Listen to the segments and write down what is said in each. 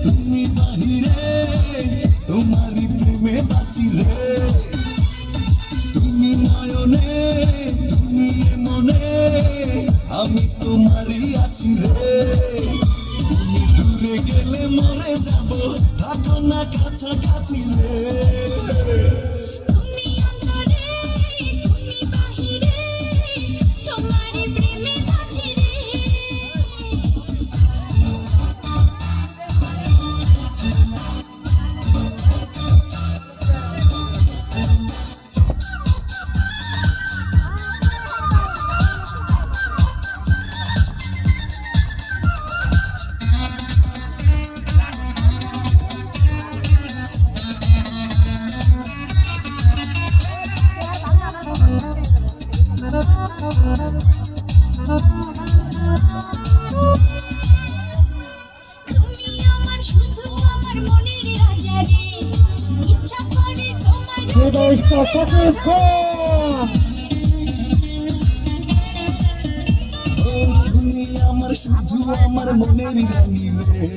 তুমি বাহিরে তোমারি প্রেমে বাঁচি রে তুমি নয়নে তুমি মনে আমি তোমারই আছি রে তুমি দূরে গেলে মরে যাব থাকো না কাছাকাছি রে তুমি আমার শুধু আমার মনের রানী রে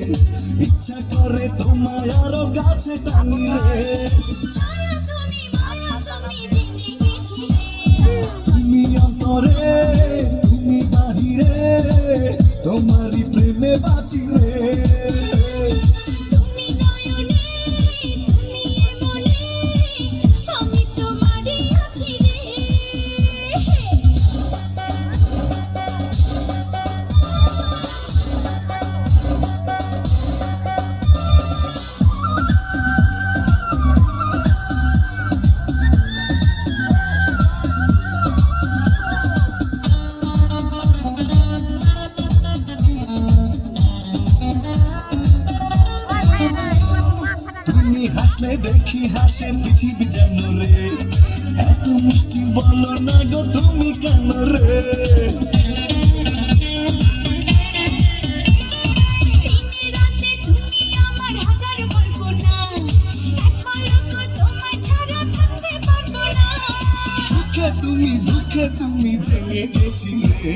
ইচ্ছা করে তোমায় আরো কাছে টানি রে তুমি অন্তরে তুমি বাহিরে তোমারই প্রেমে বাঁচি রে হাসলে দেখি হাসে পৃথিবী যেন রে এত মিষ্টি বলো না গো তুমি কেন রে সুখে তুমি দুঃখে তুমি জেগে গেছি রে